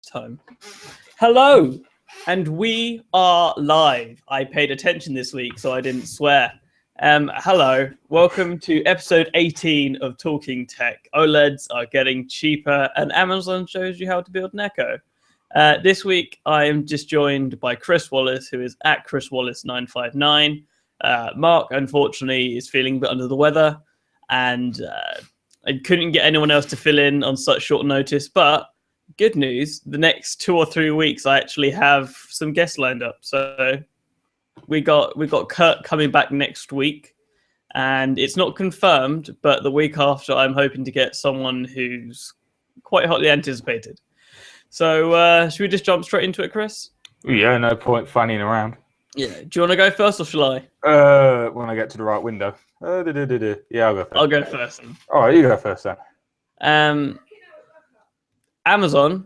time. Hello, and we are live. I paid attention this week, so I didn't swear. Hello, welcome to episode 18 of Talkin Tech. OLEDs are getting cheaper, and Amazon shows you how to build an Echo. This week, I am just joined by Chris Wallace, who is at Chris Wallace 959. Mark, unfortunately, is feeling a bit under the weather, and I couldn't get anyone else to fill in on such short notice, but good news, the next 2 or 3 weeks I actually have some guests lined up. So we got Kurt coming back next week, and it's not confirmed, but the week after I'm hoping to get someone who's quite hotly anticipated. So should we just jump straight into it, Chris? Yeah, no point fanning around. Yeah. Do you want to go first or shall I? When I get to the right window. Yeah, I'll go first. I'll go first then. All right, you go first then. Amazon,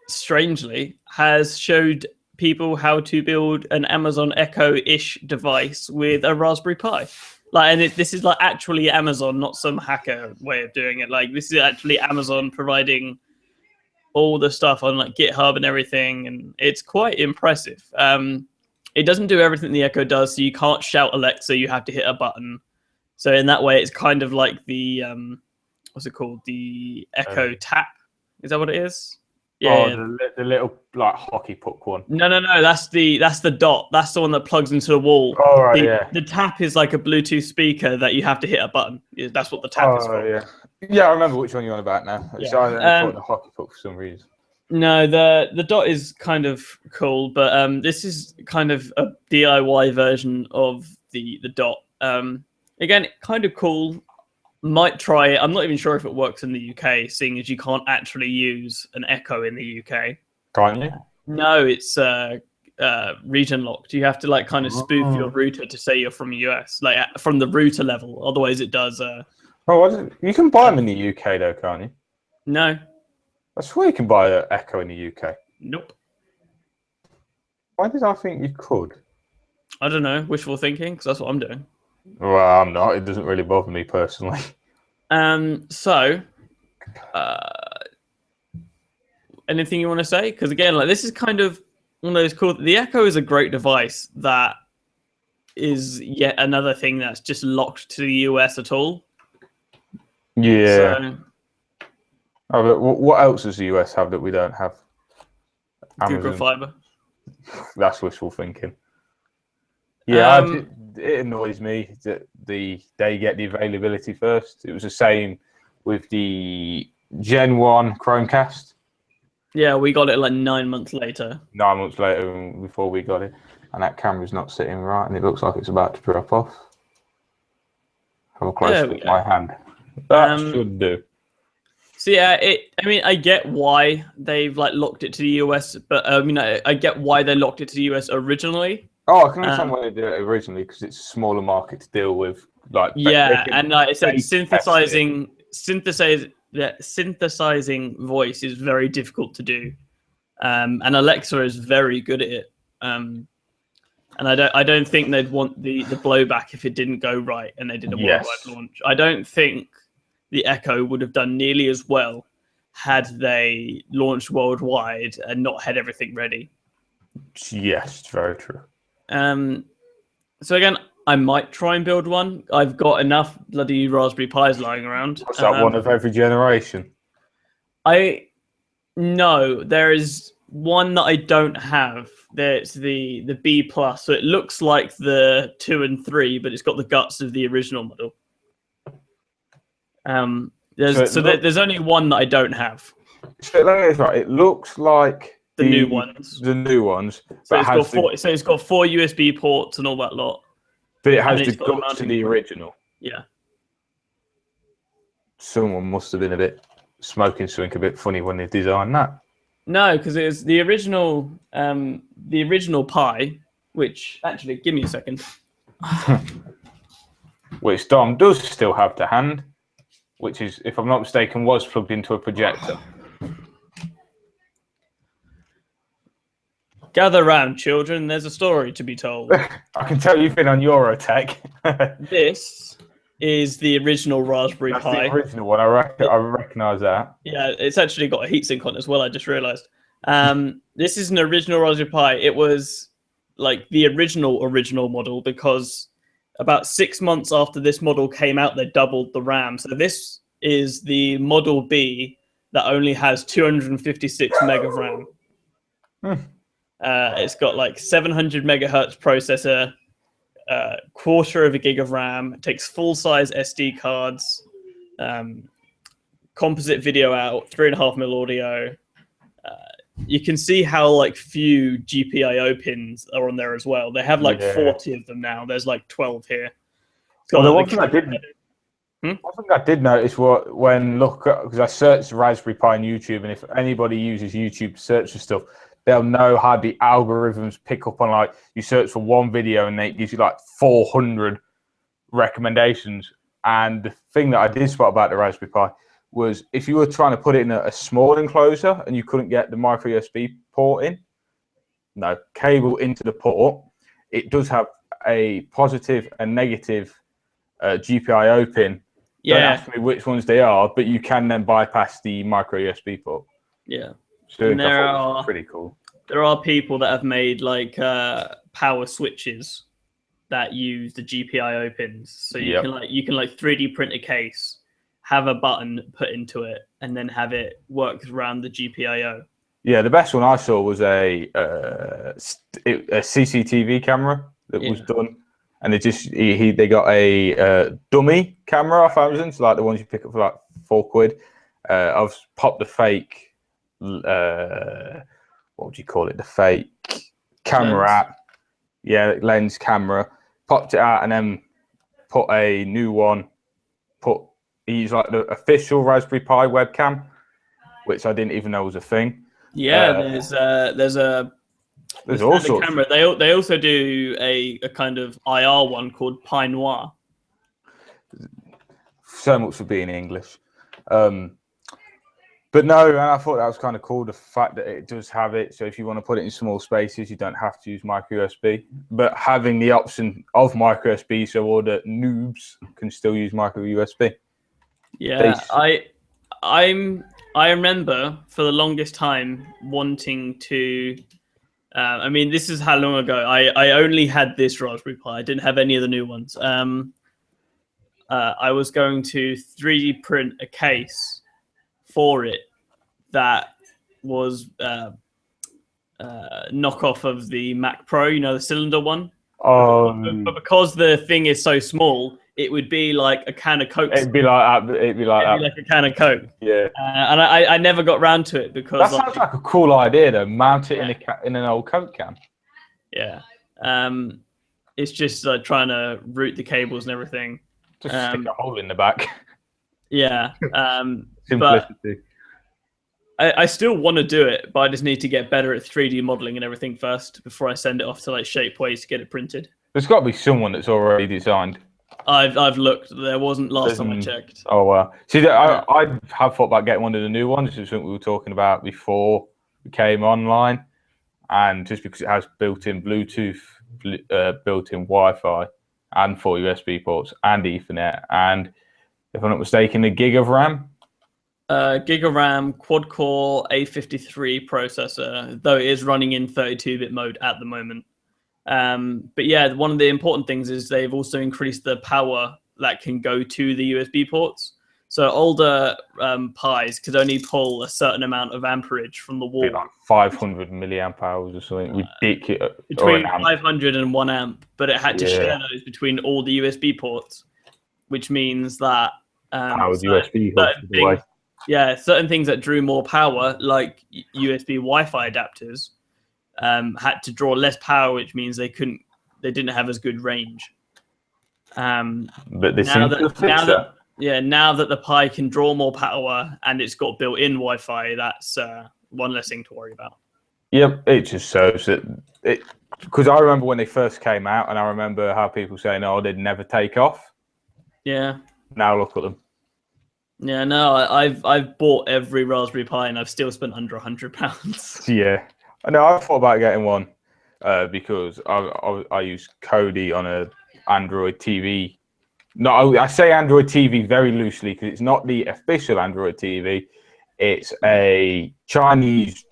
strangely, has showed people how to build an Amazon Echo-ish device with a Raspberry Pi. This is like actually Amazon, not some hacker way of doing it. Like, this is actually Amazon providing all the stuff on like GitHub and everything, and it's quite impressive. It doesn't do everything the Echo does, so you can't shout Alexa, you have to hit a button. So in that way, it's kind of like the, what's it called? The Echo Tap. Is that what it is? Yeah. The little like hockey puck one. No. That's the dot. That's the one that plugs into the wall. Oh, right, yeah. The tap is like a Bluetooth speaker that you have to hit a button. That's what the tap is for. Yeah, I remember which one you're on about now. Yeah. So I thought the hockey puck for some reason. No, the dot is kind of cool, but this is kind of a DIY version of the dot. Again, kind of cool. Might try it. I'm not even sure if it works in the UK, seeing as you can't actually use an Echo in the UK. Can't you? No, it's region locked. You have to like kind of spoof your router to say you're from the US, like from the router level. Otherwise, it does. You can buy them in the UK though, can't you? No. I swear you can buy an Echo in the UK. Nope. Why did I think you could? I don't know. Wishful thinking, because that's what I'm doing. Well, I'm not. It doesn't really bother me personally. So, anything you want to say? Because again, like this is kind of one of those cool. The Echo is a great device that is yet another thing that's just locked to the US at all. Yeah. So, but what else does the US have that we don't have? Google Fiber. That's wishful thinking. Yeah, it annoys me that they get the availability first. It was the same with the Gen 1 Chromecast. Yeah, we got it like 9 months later. 9 months later before we got it. And that camera's not sitting right, and it looks like it's about to drop off. Have a close look at my hand. That should do. So yeah, I get why they've like locked it to the US, but I get why they locked it to the US originally. Oh, I can understand why they did it originally, because it's a smaller market to deal with. Like, yeah, and like I said, synthesizing voice is very difficult to do, and Alexa is very good at it. And I don't think they'd want the blowback if it didn't go right and they did a worldwide launch. I don't think the Echo would have done nearly as well had they launched worldwide and not had everything ready. Yes, very true. So again, I might try and build one. I've got enough bloody Raspberry Pis lying around. What's that, one of every generation? No, there is one that I don't have. There's the B plus, so it looks like the 2 and 3, but it's got the guts of the original model. There's only one that I don't have. So it looks like the new ones. The new ones. So it's got 4 USB ports and all that lot. But it has the guts to the original. Yeah. Someone must have been a bit smoking something a bit funny when they designed that. No, because it was the original Pi, which actually, give me a second. Which Dom does still have to hand, which is, if I'm not mistaken, was plugged into a projector. Gather round, children. There's a story to be told. I can tell you've been on Eurotech. This is the original Raspberry Pi. The original one. I recognise that. Yeah, it's actually got a heatsink on it as well. I just realised. This is an original Raspberry Pi. It was like the original model because about 6 months after this model came out, they doubled the RAM. So this is the Model B that only has 256 meg of RAM. It's got like 700 megahertz processor, quarter of a gig of RAM. It takes full-size SD cards, composite video out, 3.5mm audio. You can see how like few GPIO pins are on there as well. They have like 40 of them now. There's like 12 here. Well, the one thing I did notice because I searched Raspberry Pi on YouTube, and if anybody uses YouTube to search for stuff, they'll know how the algorithms pick up on, like, you search for one video and it gives you like 400 recommendations. And the thing that I did spot about the Raspberry Pi was if you were trying to put it in a small enclosure and you couldn't get the micro USB port in, cable into the port, it does have a positive and negative GPIO pin. Don't ask me which ones they are, but you can then bypass the micro USB port. Yeah. So I thought it was pretty cool. There are people that have made like power switches that use the GPIO pins. So you can 3D print a case, have a button put into it, and then have it work around the GPIO. Yeah, the best one I saw was a CCTV camera that was done, and they got a dummy camera off Amazon, so like the ones you pick up for like £4. I've popped the fake, what would you call it? The fake camera app, lens camera. Popped it out and then put a new one. Use like the official Raspberry Pi webcam, which I didn't even know was a thing. Yeah, there's all sorts of camera. They also do a kind of IR one called Pi Noir. So much for being English. But no, and I thought that was kind of cool, the fact that it does have it. So if you want to put it in small spaces, you don't have to use micro USB. But having the option of micro USB, so all the noobs can still use micro USB. Yeah, I remember for the longest time wanting to. I mean, this is how long ago. I only had this Raspberry Pi. I didn't have any of the new ones. I was going to 3D print a case for it that was knockoff of the Mac Pro, the cylinder one. But because the thing is so small, it would be like a can of Coke. It'd be like a can of Coke. Yeah. And I never got round to it because that sounds like a cool idea though. Mount it in an old Coke can. Yeah. It's just like trying to route the cables and everything. Just stick a hole in the back. Yeah. Simplicity. But I still want to do it, but I just need to get better at 3D modeling and everything first before I send it off to like Shapeways to get it printed. There's got to be someone that's already designed. I've looked. There wasn't last time I checked. Oh wow! See, I have thought about getting one of the new ones. This is something we were talking about before we came online, and just because it has built-in Bluetooth, built-in Wi-Fi, and 4 USB ports and Ethernet, and if I'm not mistaken, a gig of RAM. Gig of RAM, quad-core A53 processor, though it is running in 32-bit mode at the moment. But yeah, one of the important things is they've also increased the power that can go to the USB ports. So older Pis could only pull a certain amount of amperage from the wall. Like 500 milliamp hours or something ridiculous. Between 500 and 1 amp, but it had to share those between all the USB ports, which means that certain things that drew more power, like USB Wi-Fi adapters, had to draw less power, which means they didn't have as good range. But they seem to fix that. Now that the Pi can draw more power and it's got built-in Wi-Fi, that's one less thing to worry about. Yep, it just shows that because I remember when they first came out, and I remember how people saying, "Oh, they'd never take off." Yeah. Now look at them. Yeah, no, I've bought every Raspberry Pi and I've still spent under £100. Yeah, I know. I thought about getting one because I use Kodi on a Android TV. No, I say Android TV very loosely because it's not the official Android TV. It's a Chinese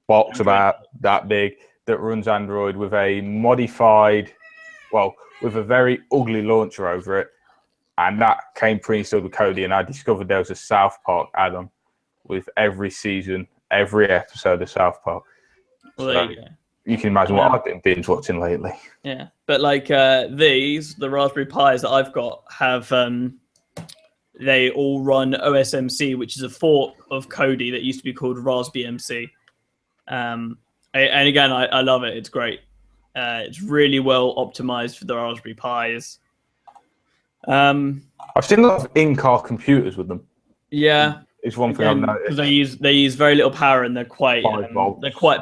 box Android. about that big that runs Android with a modified, with a very ugly launcher over it. And that came pre-installed with Kodi, and I discovered there was a South Park add-on with every season, every episode of South Park. Well, so there you go. you can imagine what I've been binge watching lately. Yeah, but like the Raspberry Pis that I've got have they all run OSMC, which is a fork of Kodi that used to be called Raspberry MC. And again, I love it. It's great. It's really well optimized for the Raspberry Pis. I've seen a lot of in-car computers with them. Yeah, it's one thing I've noticed. Because they use very little power and they're quite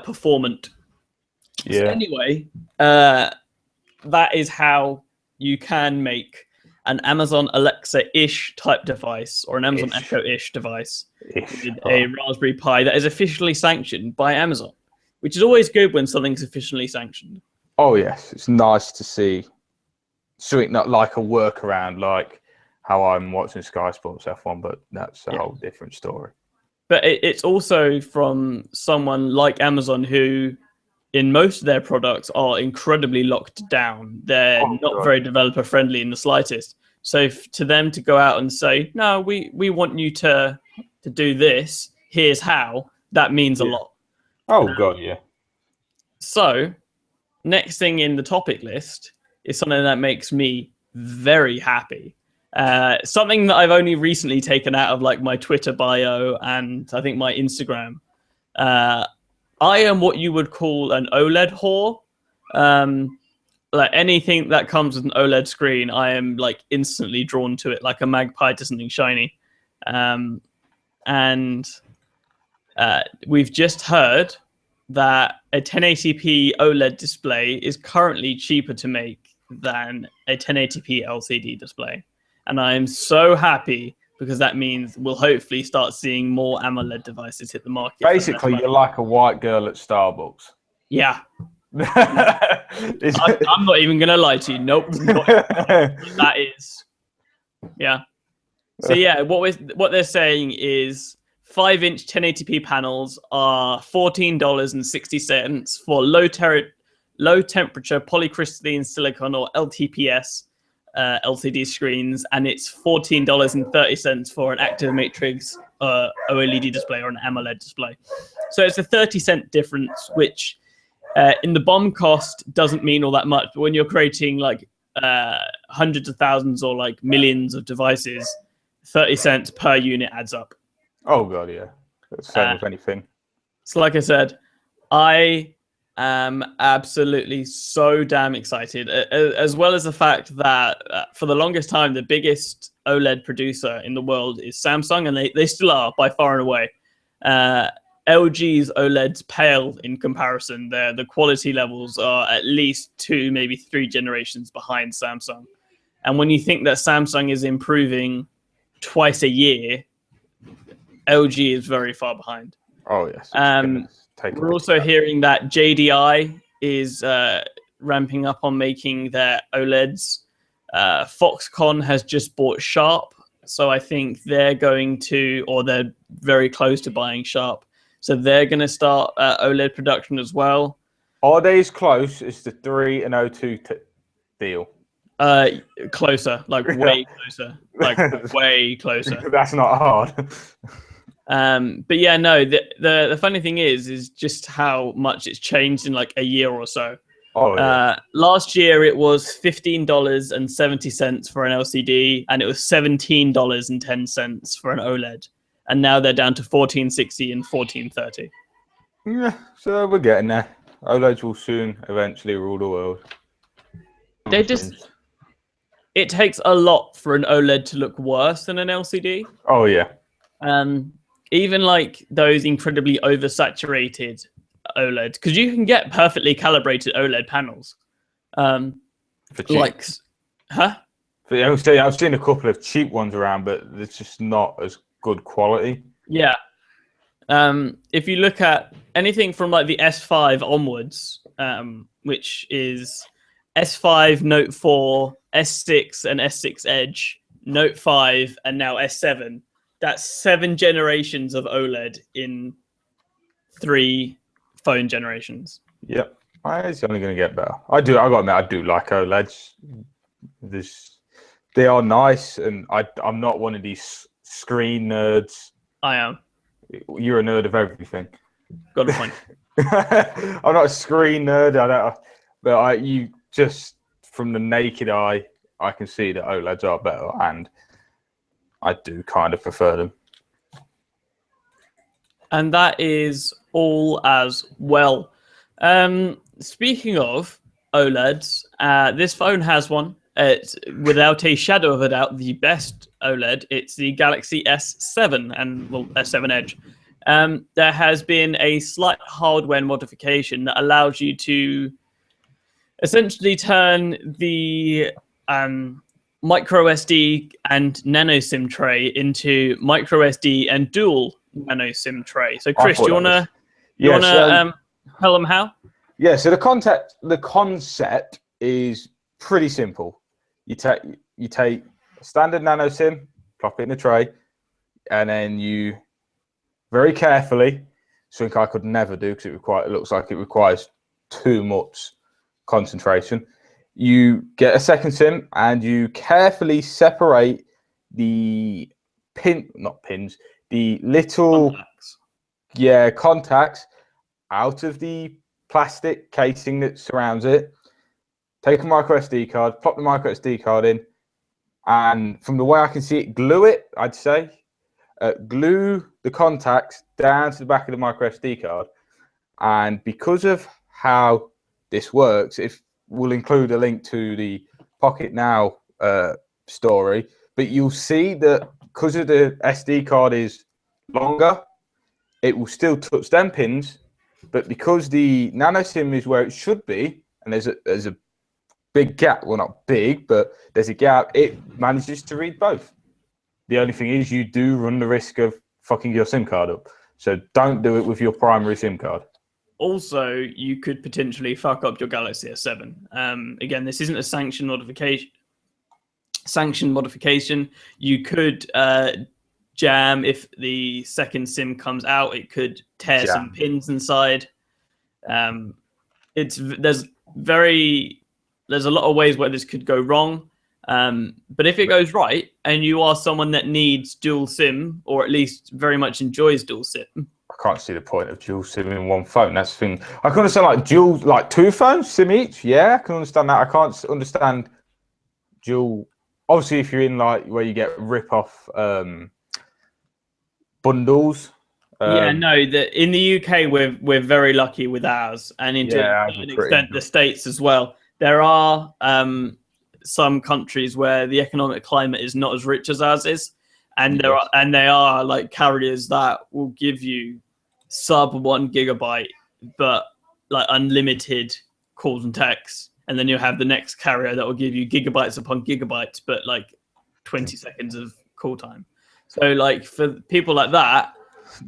performant. Yeah. So anyway, that is how you can make an Amazon Alexa-ish type device or an Amazon Echo-ish device with a Raspberry Pi that is officially sanctioned by Amazon, which is always good when something's officially sanctioned. Oh yes, it's nice to see something not like a workaround, like how I'm watching Sky Sports F1, but that's a whole different story. But it's also from someone like Amazon who, in most of their products, are incredibly locked down. They're not very developer friendly in the slightest. So to them to go out and say, no, we want you to do this, here's how, that means a lot. Oh God, yeah. So next thing in the topic list is something that makes me very happy. Something that I've only recently taken out of like my Twitter bio and I think my Instagram. I am what you would call an OLED whore. Like anything that comes with an OLED screen, I am like instantly drawn to it, like a magpie to something shiny. And we've just heard that a 1080p OLED display is currently cheaper to make than a 1080p LCD display. And I am so happy because that means we'll hopefully start seeing more AMOLED devices hit the market. Basically, you're like a white girl at Starbucks. Yeah. I'm not even going to lie to you. Nope. That is. Yeah. So yeah, what they're saying is 5-inch 1080p panels are $14.60 for low temperature polycrystalline silicon or LTPS LCD screens, and it's $14.30 for an active matrix OLED display or an AMOLED display. So it's a 30-cent difference, which in the BOM cost doesn't mean all that much. But when you're creating like hundreds of thousands or like millions of devices, 30 cents per unit adds up. Oh God, yeah. It's the same with anything. So like I said, I am absolutely so damn excited, as well as the fact that for the longest time, the biggest OLED producer in the world is Samsung, and they still are by far and away. LG's OLEDs pale in comparison. The quality levels are at least 2, maybe 3 generations behind Samsung. And when you think that Samsung is improving twice a year, LG is very far behind. Oh, yes. We're also hearing that JDI is ramping up on making their OLEDs. Foxconn has just bought Sharp, so I think they're going to, or they're very close to buying Sharp. So they're going to start OLED production as well. Are they as close as the 3 and 02 deal? Closer, like way closer, like way closer. That's not hard. But yeah, no. The funny thing is just how much it's changed in like a year or so. Oh, yeah. Last year it was $15.70 for an LCD, and it was $17.10 for an OLED. And now they're down to $14.60 and $14.30. Yeah, so we're getting there. OLEDs will soon, eventually rule the world. It takes a lot for an OLED to look worse than an LCD. Oh yeah. Even like those incredibly oversaturated OLEDs, because you can get perfectly calibrated OLED panels. For cheap. I've seen a couple of cheap ones around, but it's just not as good quality. Yeah. If you look at anything from like the S5 onwards, which is S5, Note 4, S6 and S6 Edge, Note 5, and now S7, that's 7 generations of OLED in 3, phone generations. Yep, it's only going to get better. I got to admit, I do like OLEDs. They are nice, and I'm not one of these screen nerds. I am. You're a nerd of everything. Got a point. I'm not a screen nerd. But you just from the naked eye, I can see that OLEDs are better, and I do kind of prefer them. And that is all as well. Speaking of OLEDs, this phone has one. It's without a shadow of a doubt the best OLED. It's the Galaxy S7 and S7 Edge. There has been a slight hardware modification that allows you to essentially turn the micro SD and nano SIM tray into micro SD and dual nano SIM tray. So, Chris, do you wanna tell them how? Yeah. So the concept is pretty simple. You take a standard nano SIM, plop it in a tray, and then you very carefully, something I could never do because it looks like it requires too much concentration. You get a second SIM and you carefully separate the the little contacts out of the plastic casing that surrounds it. Take a micro SD card, plop the micro SD card in, and from the way I can see it, glue it. I'd say glue the contacts down to the back of the micro SD card. And because of how this works, we'll include a link to the Pocket Now story, but you'll see that because of the SD card is longer, it will still touch them pins, but because the nano SIM is where it should be, and there's a big gap, well, not big, but there's a gap, it manages to read both. The only thing is you do run the risk of fucking your SIM card up. So don't do it with your primary SIM card. Also, you could potentially fuck up your Galaxy S7. Again, this isn't a sanctioned modification. You could jam if the second SIM comes out. It could tear some pins inside. There's a lot of ways where this could go wrong. But if it goes right, and you are someone that needs dual SIM, or at least very much enjoys dual SIM, I can't see the point of dual SIM in one phone. That's the thing. I can understand like two phones, SIM each. Yeah, I can understand that. I can't understand dual. Obviously, if you're in like where you get rip-off bundles. In the UK we're very lucky with ours, and to an extent the States as well. There are some countries where the economic climate is not as rich as ours is, and they are like carriers that will give you sub 1 gigabyte but like unlimited calls and texts, and then you'll have the next carrier that will give you gigabytes upon gigabytes but like 20 seconds of call time. So like for people like that,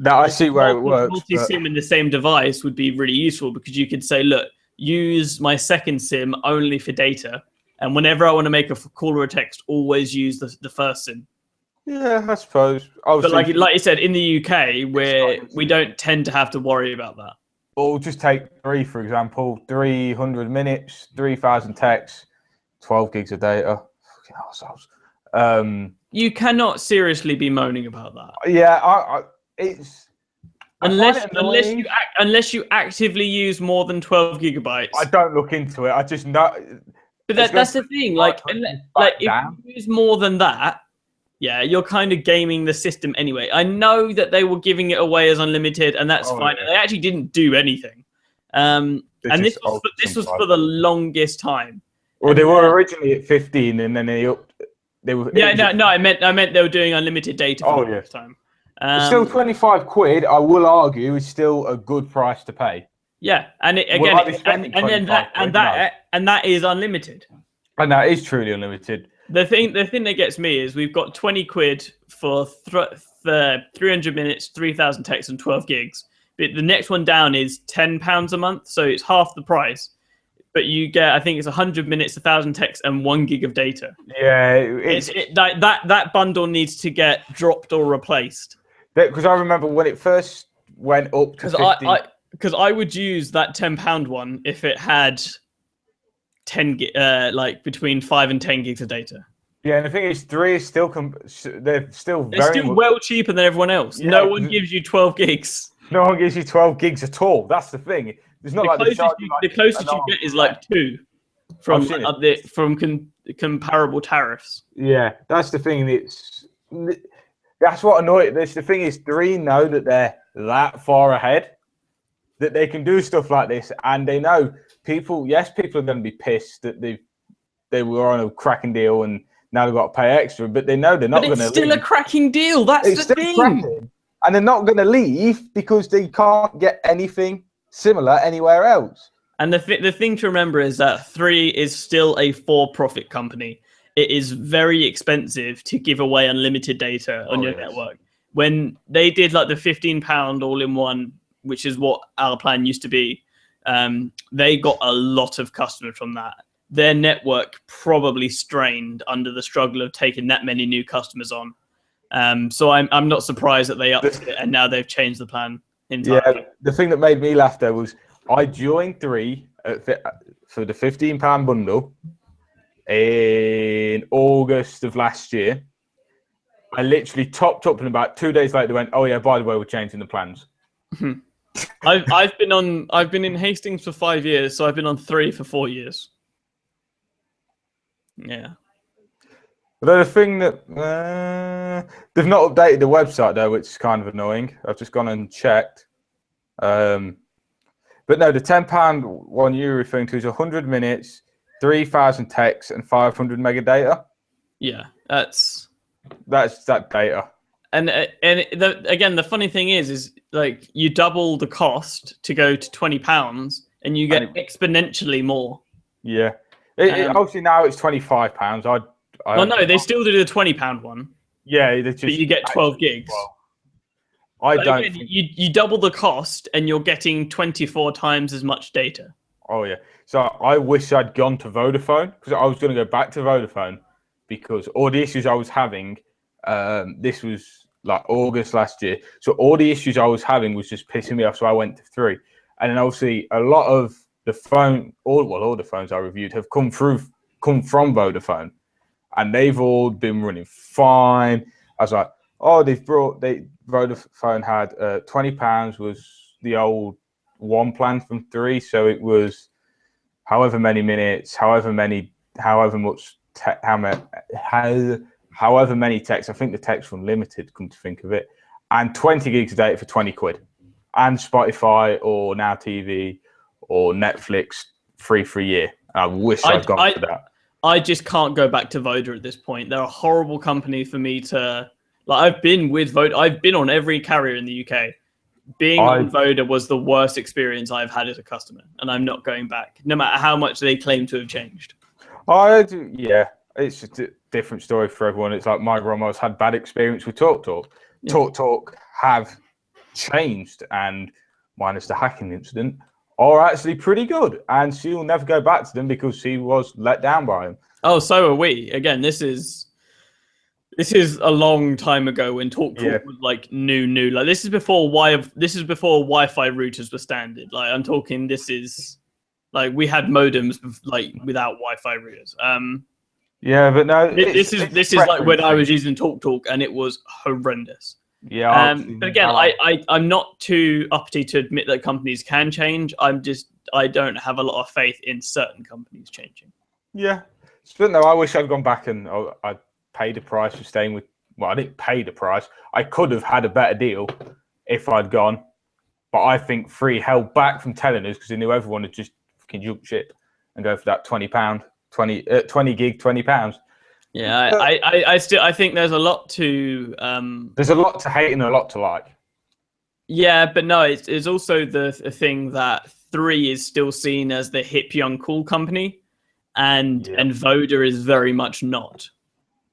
I see where it works. Multi-SIM in the same device would be really useful, because you could say, look, use my second SIM only for data, and whenever I want to make a call or a text, always use the first SIM. Yeah, I suppose. But like you said, in the UK, we don't tend to have to worry about that. Or just take 3, for example, 300 minutes, 3,000 texts, 12 gigs of data. Fucking ourselves. You cannot seriously be moaning about that. Yeah, it's unless you actively use more than 12 gigabytes. I don't look into it. I just know. But that's the thing. Like if you use more than that, yeah, you're kind of gaming the system anyway. I know that they were giving it away as unlimited, and that's fine. Yeah. They actually didn't do anything. And this was for the longest time. Well, they were originally at 15, and then they upped. I meant they were doing unlimited data for the longest time. Still 25 quid, I will argue, is still a good price to pay. Yeah, and that is unlimited. And that is truly unlimited. The thing that gets me is we've got 20 quid for 300 minutes, 3,000 texts, and 12 gigs. But the next one down is £10 a month, so it's half the price. But you get, I think it's 100 minutes, 1,000 texts, and 1 gig of data. Yeah, that bundle needs to get dropped or replaced. Because I remember when it first went up to 50. because I would use that £10 one if it had 10 like between 5 and 10 gigs of data. Yeah, and the thing is, 3 is still they're still well cheaper than everyone else. Yeah, no one gives you 12 gigs. No one gives you 12 gigs at all. That's the thing. It's not like the closest you get is like 2 from comparable tariffs. Yeah, that's the thing. That's what annoys. The thing is, 3 know that they're that far ahead, that they can do stuff like this, and they know people. Yes, people are going to be pissed that they were on a cracking deal and now they've got to pay extra, but they know they're not going to. It's still a cracking deal. That's the thing. Cracking, and they're not going to leave because they can't get anything similar anywhere else. And the thing to remember is that 3 is still a for-profit company. It is very expensive to give away unlimited data on your network. When they did like the £15 all-in-one, which is what our plan used to be, they got a lot of customers from that. Their network probably strained under the struggle of taking that many new customers on. So I'm not surprised that they upped it and now they've changed the plan entirely. Yeah, the thing that made me laugh there was I joined 3 for the £15 bundle in August of last year. I literally topped up, and about 2 days later they went, "Oh yeah, by the way, we're changing the plans." I've been in Hastings for 5 years, so I've been on 3 for 4 years. Yeah. But the thing that they've not updated the website though, which is kind of annoying. I've just gone and checked. But no, the £10 one you're referring to is 100 minutes, 3,000 texts, and 500 mega data. Yeah, that's that data. And again, the funny thing is like you double the cost to go to £20, and you get exponentially more. Yeah, obviously now it's £25. No, they still do the £20 one. Yeah, but you get 12 gigs. You double the cost, and you're getting 24 times as much data. Oh yeah. So I wish I'd gone to Vodafone, because I was going to go back to Vodafone because all the issues I was having. This was like August last year, so all the issues I was having was just pissing me off. So I went to 3, and then obviously a lot of the all the phones I reviewed have come from Vodafone, and they've all been running fine. I was like, oh, Vodafone had £20 was the old one plan from 3, so it was however many minutes, however many texts. I think the text from limited, come to think of it, and 20 gigs of data for £20, and Spotify or Now TV or Netflix free for a year. I wish I'd gone for that. I just can't go back to Voda at this point. They're a horrible company for me to like. I've been with Voda. I've been on every carrier in the UK. Being on Voda was the worst experience I've had as a customer, and I'm not going back, no matter how much they claim to have changed. Yeah. It's just a different story for everyone. It's like my grandma's had bad experience with TalkTalk. Yeah. TalkTalk have changed, and minus the hacking incident, are actually pretty good. And she'll never go back to them because she was let down by them. Oh, so are we. Again, this is a long time ago when TalkTalk was like new. Like this is before Wi-Fi routers were standard. Like I'm talking, this is like we had modems like without Wi-Fi routers. Yeah, but no, this is like when I was using TalkTalk, and it was horrendous. Yeah, but again, I'm not too uppity to admit that companies can change. I don't have a lot of faith in certain companies changing. Yeah, but no, I wish I'd gone back and I paid the price for staying with. Well, I didn't pay the price. I could have had a better deal if I'd gone, but I think 3 held back from telling us because they knew everyone had just fucking jump ship and go for that £20. 20 gig, £20. Yeah, I think there's a lot to there's a lot to hate and a lot to like. Yeah, but no, it's also the thing that 3 is still seen as the hip young cool company, and Voda is very much not.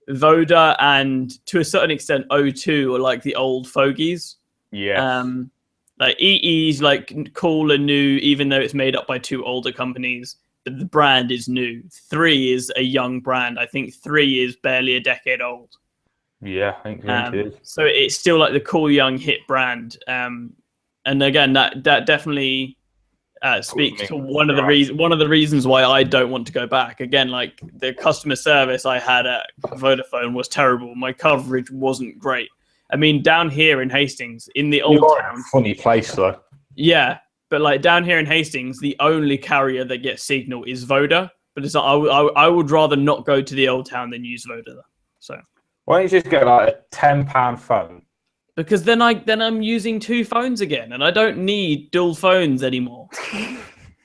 Voda and to a certain extent O2 are like the old fogies. Yeah. Like EE's like cool and new, even though it's made up by 2 older companies. But the brand is new. 3 is a young brand. I think 3 is barely a decade old. Yeah, I think it is. So it's still like the cool young hit brand. And again, that definitely speaks to one of the reasons why I don't want to go back. Again, like the customer service I had at Vodafone was terrible. My coverage wasn't great. I mean, down here in Hastings, in the old town, funny place though. Yeah, but like down here in Hastings, the only carrier that gets signal is Voda. But it's like, I would rather not go to the old town than use Voda. So why don't you just get like a £10 phone? Because then I'm using two phones again, and I don't need dual phones anymore.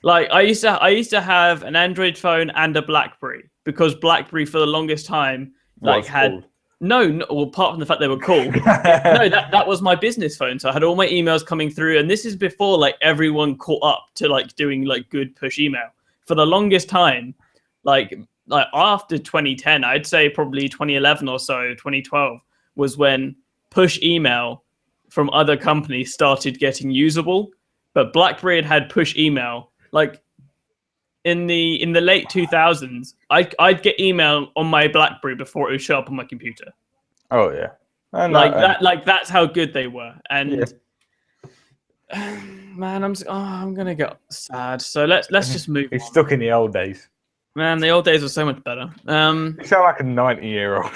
Like I used to have an Android phone and a BlackBerry, because BlackBerry for the longest time had no, well, apart from the fact they were cool. No, that was my business phone, so I had all my emails coming through, and this is before like everyone caught up to like doing like good push email. For the longest time, like after 2010, I'd say probably 2011 or so, 2012 was when push email from other companies started getting usable. But BlackBerry had push email like in the late 2000s. I'd get email on my BlackBerry before it would show up on my computer. Oh yeah, and like that's how good they were. And man, I'm gonna get sad. So let's just move. He's stuck in the old days. Man, the old days were so much better. You sound like a 90-year-old.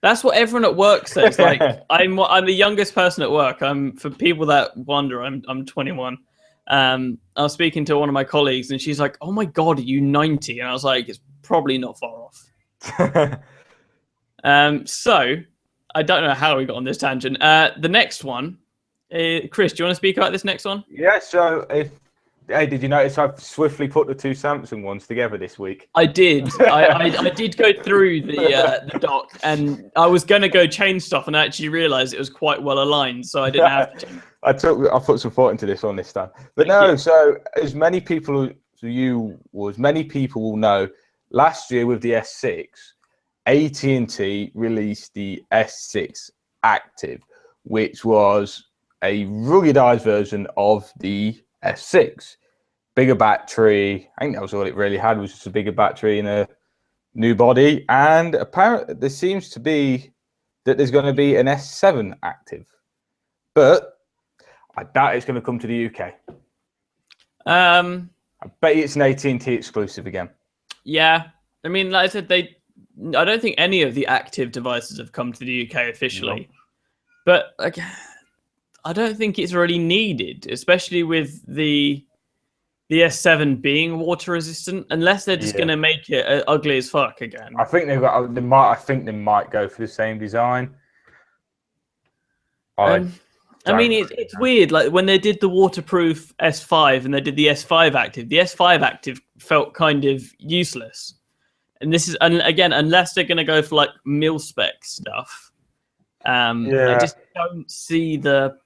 That's what everyone at work says. Like I'm the youngest person at work. For people that wonder, I'm 21. I was speaking to one of my colleagues, and she's like, "Oh my god, are you 90?" And I was like, "It's probably not far off." So I don't know how we got on this tangent. The next one, Chris, do you want to speak about this next one? Yeah. So did you notice I've swiftly put the two Samsung ones together this week? I did. I did go through the doc, and I was going to go change stuff, and I actually realised it was quite well aligned, so I didn't have to. I put some thought into this one this time. But so as many people will know, last year with the S6, AT&T released the S6 Active, which was a ruggedized version of the S6. Bigger battery. I think that was all it really had, was just a bigger battery and a new body. And apparently there seems to be that there's going to be an S7 Active, but I doubt it's going to come to the UK. I bet it's an AT&T exclusive again. Yeah, I mean, like I said, I don't think any of the Active devices have come to the UK officially. No. But like, I don't think it's really needed, especially with the S7 being water resistant, unless they're just going to make it ugly as fuck again. I think they might go for the same design. I mean, it's weird. Like when they did the waterproof S5 and they did the S5 Active, the S5 Active felt kind of useless. And this is, again, unless they're going to go for like mil-spec stuff, I just don't see the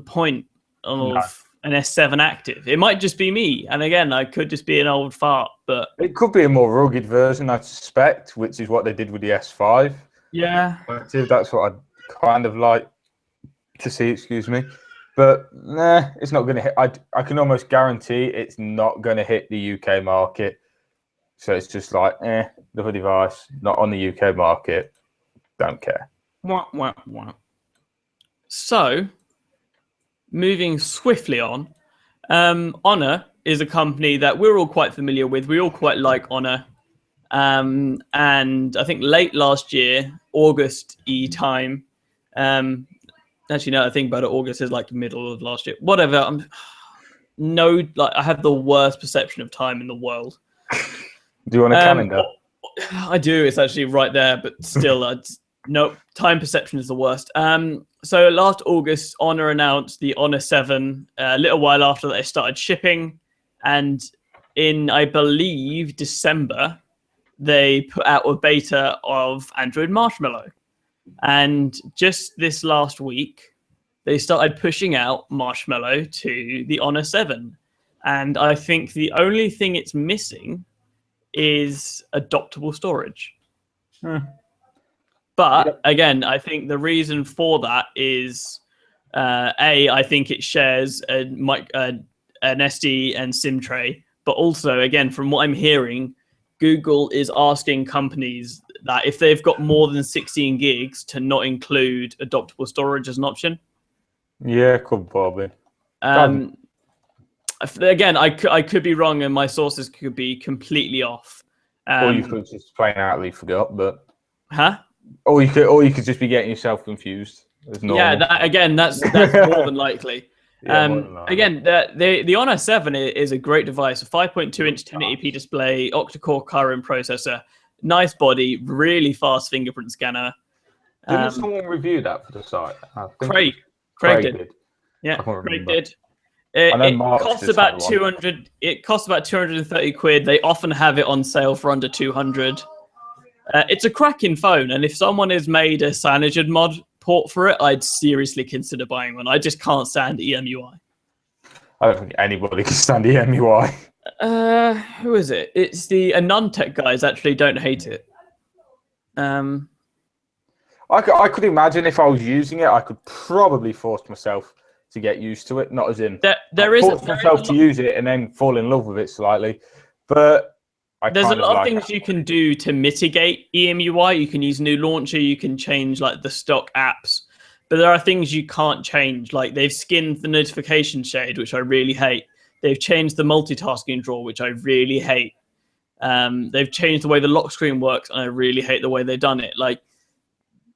point of an S7 Active. It might just be me, and again, I could just be an old fart, but it could be a more rugged version, I suspect, which is what they did with the S5. Yeah, Active. That's what I'd kind of like to see. Excuse me, but it's not going to hit. I can almost guarantee it's not going to hit the UK market. So it's just like, another device, not on the UK market. Don't care. Wah, wah, wah. So, moving swiftly on, Honor is a company that we're all quite familiar with. We all quite like Honor. And I think late last year, August-y time, actually, now I think about it, August is like middle of last year. Whatever. I have the worst perception of time in the world. Do you want a calendar? I do. It's actually right there, but still, no, time perception is the worst. So last August, Honor announced the Honor 7. A little while after that, they started shipping. And in, I believe, December, they put out a beta of Android Marshmallow. And just this last week, they started pushing out Marshmallow to the Honor 7. And I think the only thing it's missing is adoptable storage. But again, I think the reason for that is, I think it shares an SD and SIM tray. But also, again, from what I'm hearing, Google is asking companies that if they've got more than 16 gigs to not include adoptable storage as an option. Yeah, could probably. Again, I could be wrong, and my sources could be completely off. Or you could just plain outly forgot, but or you could just be getting yourself confused. Yeah, that's more than likely. More than likely. Again, the Honor 7 is a great device, a 5.2-inch 1080p display, octa-core Kirin processor, nice body, really fast fingerprint scanner. Didn't someone review that for the site? Craig did. Yeah, Craig did. It costs about 200. It costs about 230 quid. They often have it on sale for under 200. It's a cracking phone, and if someone has made a Cyanogen mod port for it, I'd seriously consider buying one. I just can't stand EMUI. I don't think anybody can stand EMUI. Who is it? It's the Anantech guys actually don't hate it. I could imagine if I was using it, I could probably force myself to get used to it. Not as in force myself to use it and then fall in love with it slightly, but there's a lot of things you can do to mitigate EMUI. You can use new launcher. You can change like the stock apps, but there are things you can't change. Like they've skinned the notification shade, which I really hate. They've changed the multitasking drawer, which I really hate. They've changed the way the lock screen works, and I really hate the way they've done it. Like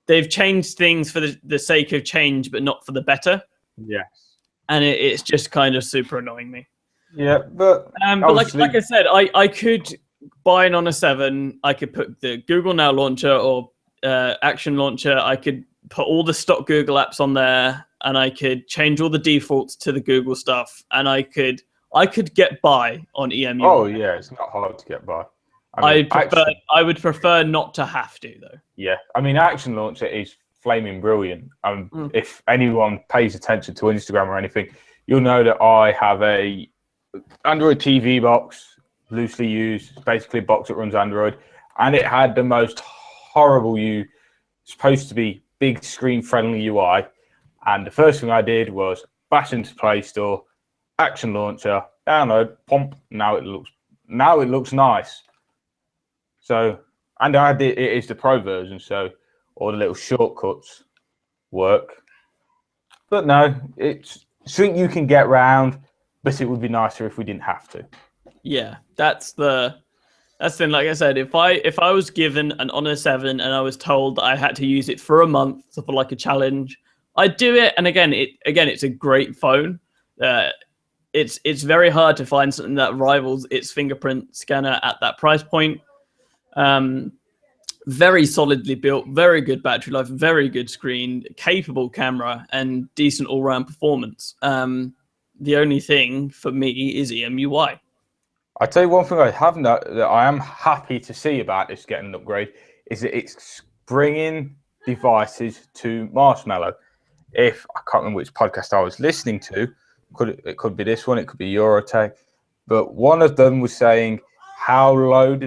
they've changed things for the sake of change, but not for the better. Yes, and it's just kind of super annoying me. Yeah, but like I said, I could buy an Honor 7. I could put the Google Now launcher or Action launcher. I could put all the stock Google apps on there, and I could change all the defaults to the Google stuff, and I could get by on EMU. Oh yeah, it's not hard to get by. I would prefer not to have to though. Yeah, I mean, Action launcher is flaming brilliant. If anyone pays attention to Instagram or anything, you'll know that I have a Android TV box, loosely used. It's basically a box that runs Android, and it had the most horrible supposed to be big screen friendly UI. And the first thing I did was bash into Play Store, Action launcher, download, pump. Now it looks nice. So, and it is the Pro version, so all the little shortcuts work. But no, it's something you can get round. But it would be nicer if we didn't have to. Yeah, that's the thing. Like I said, if I was given an Honor 7 and I was told that I had to use it for a month for like a challenge, I'd do it. And again, it's a great phone. It's very hard to find something that rivals its fingerprint scanner at that price point. Very solidly built, very good battery life, very good screen, capable camera, and decent all-round performance. The only thing for me is EMUI. I tell you one thing that I am happy to see about this getting an upgrade is that it's bringing devices to Marshmallow. I can't remember which podcast I was listening to, it could be this one, it could be Eurotech, but one of them was saying how low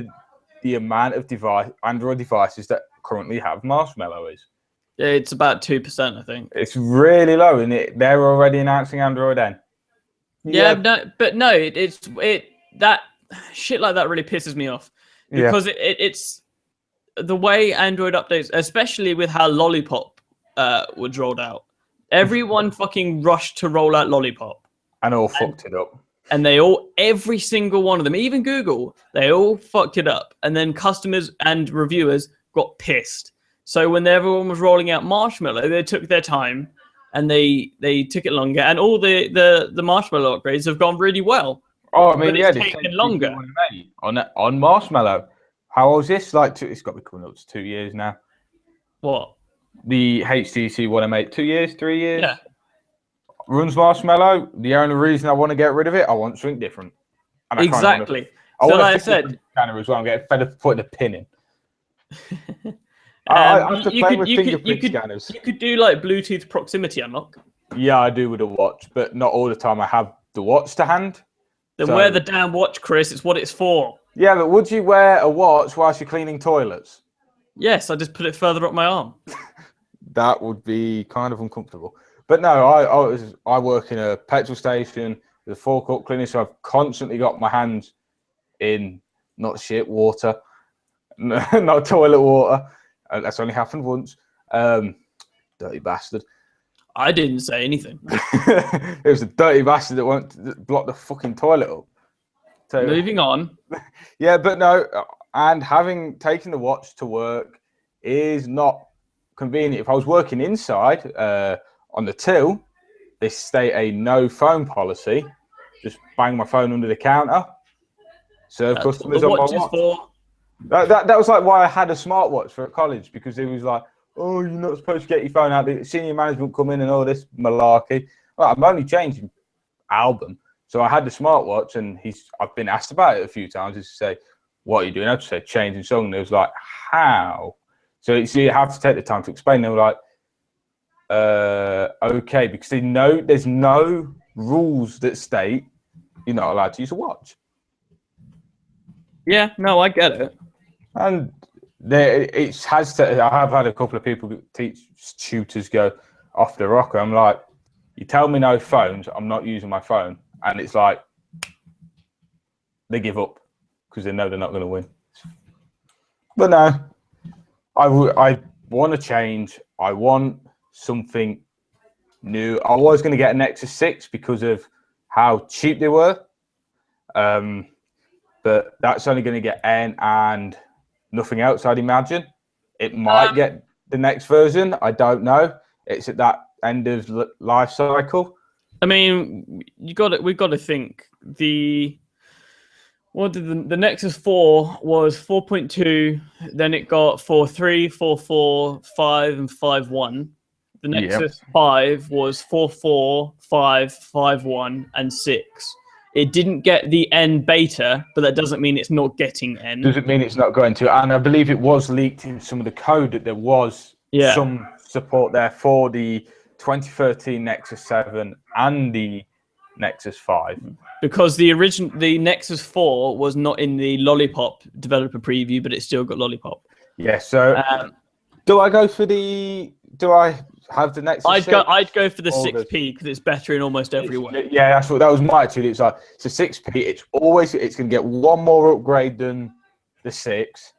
the amount of Android devices that currently have Marshmallow is. It's about 2%, I think. It's really low, and they're already announcing Android N. Yeah, that shit like that really pisses me off because it's the way Android updates, especially with how Lollipop was rolled out. Everyone fucking rushed to roll out Lollipop, and all fucked it up. And every single one of them, even Google, they all fucked it up. And then customers and reviewers got pissed. So when everyone was rolling out Marshmallow, they took their time. And they took it longer, and all the Marshmallow upgrades have gone really well. Oh, I mean, it's taken longer on Marshmallow. How old is this? It's got to be coming up to 2 years now. What? The HTC One M8, 2 years, 3 years. Yeah. Runs Marshmallow. The only reason I want to get rid of it, I want something different. And exactly. I want like I said, scanner as well. I'm getting fed up putting a pin in. I have to play with fingerprint scanners. You could do like Bluetooth proximity unlock. Yeah, I do with a watch, but not all the time. I have the watch to hand. Then wear the damn watch, Chris. It's what it's for. Yeah, but would you wear a watch whilst you're cleaning toilets? Yes, I just put it further up my arm. That would be kind of uncomfortable. But no, I work in a petrol station with a forecourt clinic, so I've constantly got my hands in not shit water, not toilet water. That's only happened once. Dirty bastard. I didn't say anything. It was a dirty bastard that blocked the fucking toilet up. So, Moving on. yeah, but no, and having taken the watch to work is not convenient. If I was working inside on the till, they state a no phone policy. Just bang my phone under the counter. Serve That's customers what the on my watch is watch. for. That was like why I had a smartwatch for college, because it was like, oh, you're not supposed to get your phone out. The senior management come in and all this malarkey. Well, I'm only changing album. So I had the smartwatch, and I've been asked about it a few times. Just to say, what are you doing? I just said changing song. And it was like, how? So you have to take the time to explain. They were like, okay, because they know there's no rules that state you're not allowed to use a watch. Yeah, no, I get it. And it has to. I have had a couple of people tutors go off the rocker. I'm like, you tell me no phones, I'm not using my phone, and it's like they give up because they know they're not going to win. But no, I want to change. I want something new. I was going to get a Nexus 6 because of how cheap they were, but that's only going to get N and nothing else, I'd imagine. It might get the next version. I don't know. It's at that end of life cycle. I mean, we've got to think the Nexus 4 was 4.2, then it got 4.3, 4.4, 5, and 5.1. The Nexus 5 was 4.4, 5, 5.1, and 6. It didn't get the N beta, but that doesn't mean it's not getting N. Doesn't mean it's not going to. And I believe it was leaked in some of the code that there was some support there for the 2013 Nexus 7 and the Nexus 5. Because the Nexus 4 was not in the Lollipop developer preview, but it still got Lollipop. Yeah, so do I have the Nexus? I'd go for the 6P because it's better in almost every way. Yeah, that was my attitude. It's like, it's a 6P. It's going to get one more upgrade than the 6,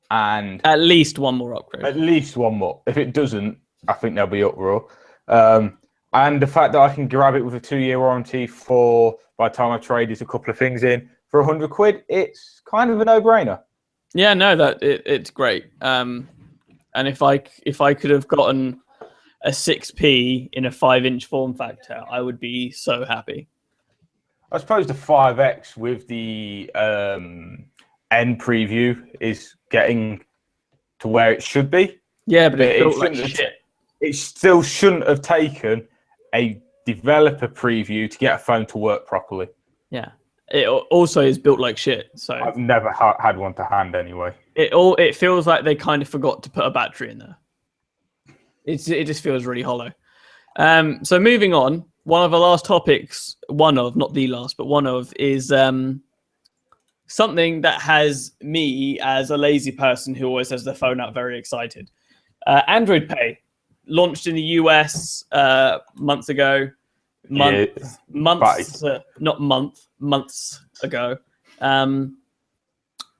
and at least one more upgrade. At least one more. If it doesn't, I think there'll be uproar. And the fact that I can grab it with a 2-year warranty by the time I trade is a couple of things in for £100, it's kind of a no-brainer. Yeah, no, it's great. And if I could have gotten a 6P in a 5-inch form factor, I would be so happy. I suppose the 5X with the N preview is getting to where it should be. Yeah, but it feels like shit. It still shouldn't have taken a developer preview to get a phone to work properly. Yeah. It also is built like shit. So I've never had one to hand anyway. It feels like they kind of forgot to put a battery in there. It just feels really hollow. So moving on, one of the last topics, not the last, but one of, is something that has me, as a lazy person who always has their phone out, very excited. Android Pay launched in the US months ago. Months ago.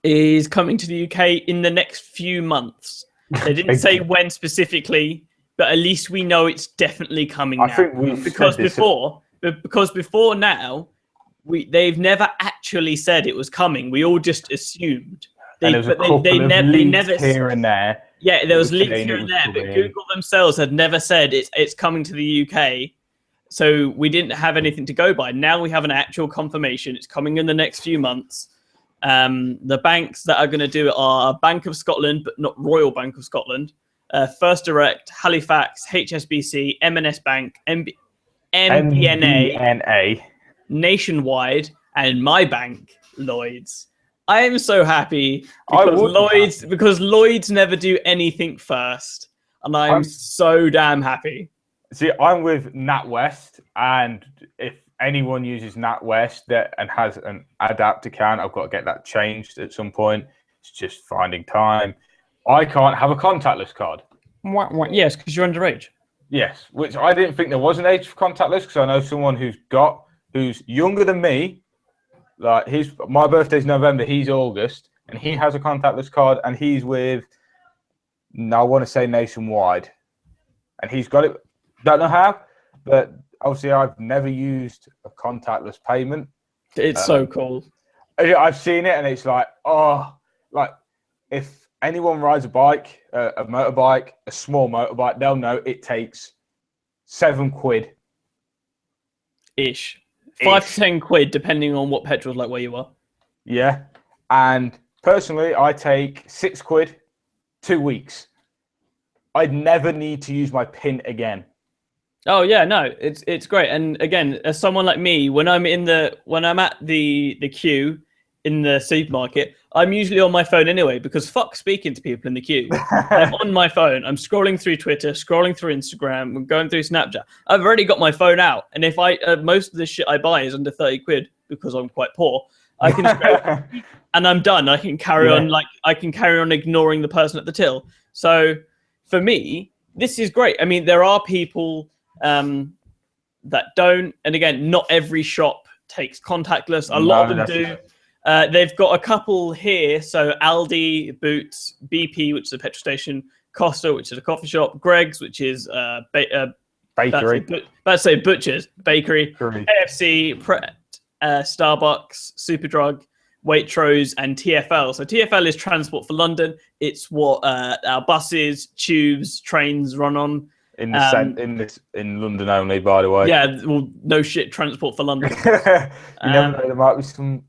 Is coming to the UK in the next few months. They didn't say when specifically, but at least we know it's definitely coming now. I think because before now, they've never actually said it was coming. We all just assumed. They never here and there. Yeah, there was leaks here and there, but Google themselves had never said it's coming to the UK. So we didn't have anything to go by. Now we have an actual confirmation. It's coming in the next few months. The banks that are going to do it are Bank of Scotland, but not Royal Bank of Scotland, First Direct, Halifax, HSBC, M&S Bank, MBNA, Nationwide, and my bank, Lloyds. I am so happy because Lloyds never do anything first, and I'm so damn happy. See, I'm with NatWest, and if anyone uses NatWest and has an Adapt account, I've got to get that changed at some point. It's just finding time. I can't have a contactless card. Yes, because you're underage. Yes, which I didn't think there was an age for contactless, because I know someone who's younger than me. Like my birthday's November, he's August, and he has a contactless card, and he's with, I want to say Nationwide, and he's got it. Don't know how, but obviously I've never used a contactless payment. It's so cool. I've seen it, and it's like, oh, like if anyone rides a bike, a motorbike, a small motorbike, they'll know it takes £7 ish. 5 to 10 quid, depending on what petrol's like where you are. Yeah, and personally, I take £6, 2 weeks. I'd never need to use my PIN again. Oh yeah, no, it's great. And again, as someone like me, when I'm at the queue in the supermarket, I'm usually on my phone anyway, because fuck speaking to people in the queue. I'm on my phone. I'm scrolling through Twitter, scrolling through Instagram, I'm going through Snapchat. I've already got my phone out, and if most of the shit I buy is under 30 quid because I'm quite poor, I can just go and I'm done. I can carry on ignoring the person at the till. So for me, this is great. I mean, there are people that don't, and again, not every shop takes contactless. A lot of them do. They've got a couple here. So Aldi, Boots, BP, which is a petrol station, Costa, which is a coffee shop, Greg's, which is bakery. About to say butchers, bakery, KFC, Starbucks, Superdrug, Waitrose, and TfL. So TfL is Transport for London. It's what our buses, tubes, trains run on. In London only, by the way. Yeah, well, no shit, Transport for London. You never know, there might be some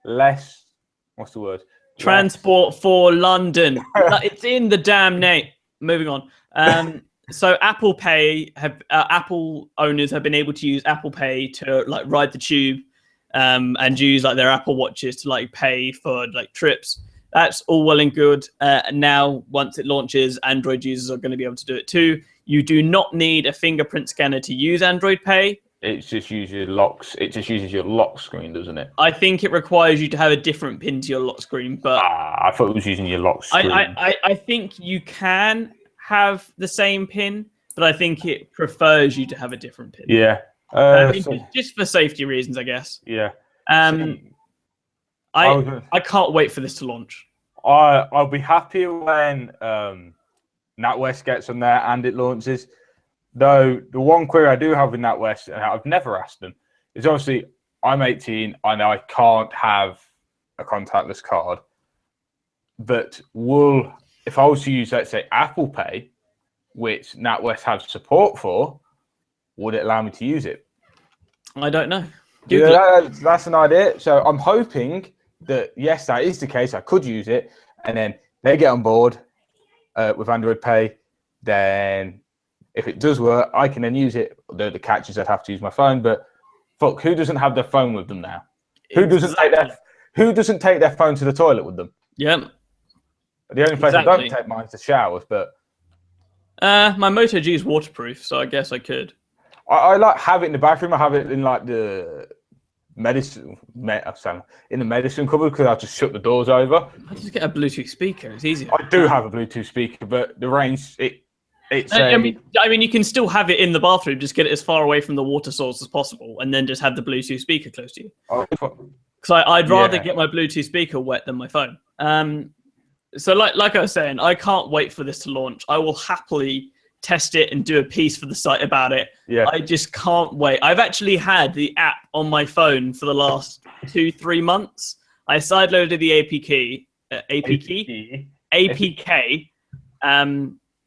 less. What's the word? Transport for London. It's in the damn name. Moving on. So Apple Pay Apple owners have been able to use Apple Pay to like ride the tube, and use like their Apple Watches to like pay for like trips. That's all well and good. Now, once it launches, Android users are going to be able to do it too. You do not need a fingerprint scanner to use Android Pay. It just uses your locks. It just uses your lock screen, doesn't it? I think it requires you to have a different pin to your lock screen, but I thought it was using your lock screen. I think you can have the same pin, but I think it prefers you to have a different pin. Yeah. Just for safety reasons, I guess. Yeah. I can't wait for this to launch. I'll be happy when NatWest gets on there and it launches. Though the one query I do have with NatWest, and I've never asked them, is obviously I'm 18 and I can't have a contactless card. But if I was to use, let's say, Apple Pay, which NatWest have support for, would it allow me to use it? I don't know. That's an idea. So I'm hoping that, yes, that is the case. I could use it. And then they get on board with Android Pay. Then if it does work, I can then use it. The catch is I'd have to use my phone. But fuck, who doesn't have their phone with them now? Exactly. Who doesn't take their phone to the toilet with them? Yeah. The only place I don't take mine is the showers. But my Moto G is waterproof, so I guess I could. I like have it in the bathroom. I have it in like the medicine cupboard because I just shut the doors over. I just get a Bluetooth speaker. It's easier. I do have a Bluetooth speaker, but the range I mean, you can still have it in the bathroom. Just get it as far away from the water source as possible, and then just have the Bluetooth speaker close to you. Because I'd rather get my Bluetooth speaker wet than my phone. So like I was saying, I can't wait for this to launch. I will happily test it and do a piece for the site about it. Yeah. I just can't wait. I've actually had the app on my phone for the last 2-3 months. I sideloaded the APK.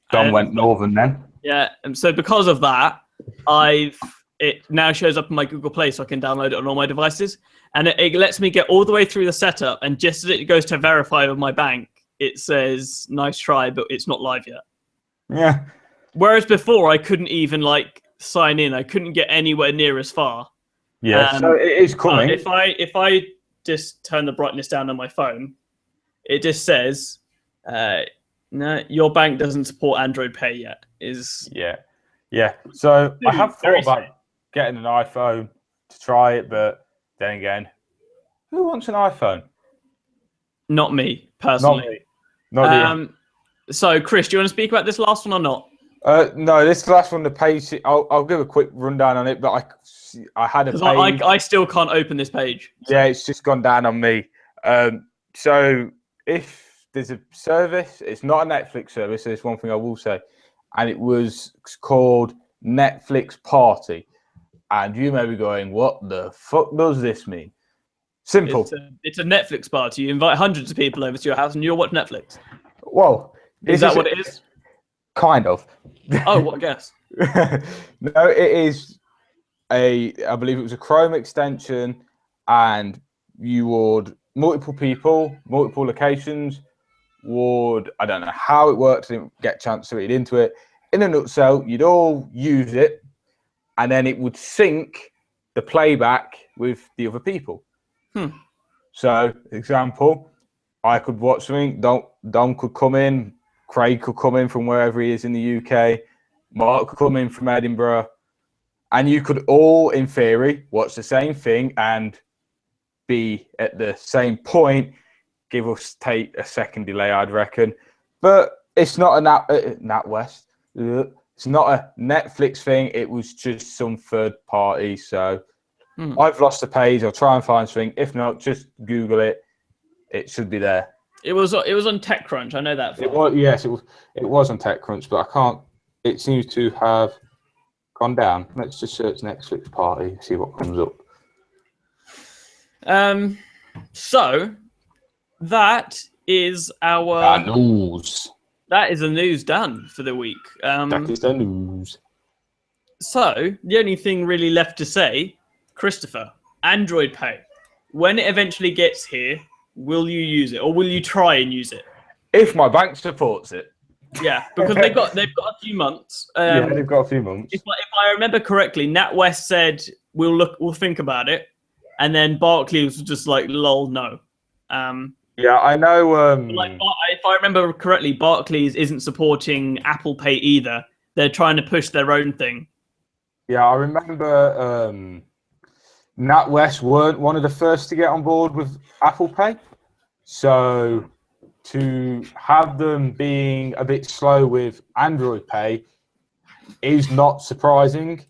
Don went northern then. Yeah, and so because of that, it now shows up in my Google Play, so I can download it on all my devices, and it lets me get all the way through the setup. And just as it goes to verify with my bank, it says "nice try," but it's not live yet. Yeah. Whereas before, I couldn't even sign in. I couldn't get anywhere near as far. Yeah, so it is coming. If I just turn the brightness down on my phone, it just says, "No, your bank doesn't support Android Pay yet." Yeah. So I have thought about getting an iPhone to try it, but then again, who wants an iPhone? Not me personally. Not me. So, Chris, do you want to speak about this last one or not? No, this last one, the page. I'll give a quick rundown on it, but I had a page. I still can't open this page. Yeah, it's just gone down on me. So if there's a service, it's not a Netflix service. So there's one thing I will say, and it was called Netflix party. And you may be going, what the fuck does this mean? Simple. It's a Netflix party. You invite hundreds of people over to your house and you'll watch Netflix. Well, is that what it is? Kind of. Oh, what a guess. No, it is I believe it was a Chrome extension, and you would, multiple people, multiple locations would, I don't know how it works, I didn't get a chance to read into it. In a nutshell, you'd all use it, and then it would sync the playback with the other people. So, example, I could watch something, Dom could come in, Craig could come in from wherever he is in the UK, Mark could come in from Edinburgh, and you could all, in theory, watch the same thing and be at the same point, give or take a second delay, I'd reckon. But it's not a NatWest. It's not a Netflix thing. It was just some third party. So I've lost the page. I'll try and find something. If not, just Google it. It should be there. It was on TechCrunch. I know that. It was, yes, it was on TechCrunch, but I can't. It seems to have gone down. Let's just search Netflix party, see what comes up. So that is our news. That is the news done for the week. That is the news. So the only thing really left to say, Christopher, Android Pay. When it eventually gets here, will you use it, or will you try and use it? If my bank supports it. Yeah, because they've got a few months. Yeah, they've got a few months. If I remember correctly, NatWest said we'll think about it, and then Barclays was just like, lol, no. Yeah, I know. If I remember correctly, Barclays isn't supporting Apple Pay either. They're trying to push their own thing. Yeah, I remember NatWest weren't one of the first to get on board with Apple Pay. So to have them being a bit slow with Android Pay is not surprising.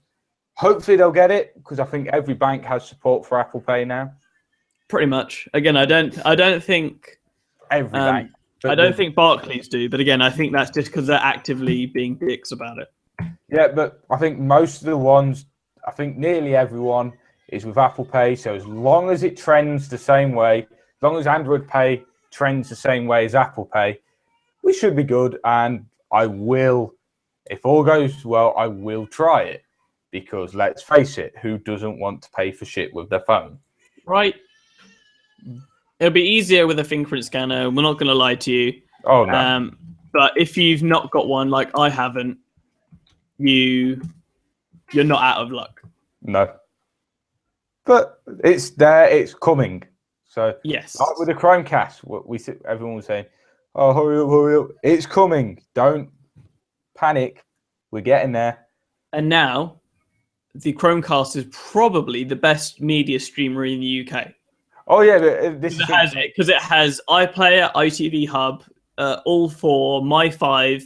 Hopefully they'll get it, because I think every bank has support for Apple Pay now. Pretty much. Again, I don't think every bank. I don't think Barclays do, but again, I think that's just because they're actively being dicks about it. Yeah, but I think most of the ones, I think nearly everyone is with Apple Pay. So as long as it trends the same way, as long as Android Pay trends the same way as Apple Pay, we should be good. And I will, if all goes well, I will try it, because let's face it, who doesn't want to pay for shit with their phone? Right. It'll be easier with a fingerprint scanner. We're not going to lie to you. Oh no. But if you've not got one, like I haven't, you're not out of luck. No. But it's there. It's coming. So yes. Like with the Chromecast, everyone was saying, "Oh, hurry up, hurry up! It's coming! Don't panic. We're getting there." And now, the Chromecast is probably the best media streamer in the UK. Oh yeah, but because it has iPlayer, ITV Hub, all for My5.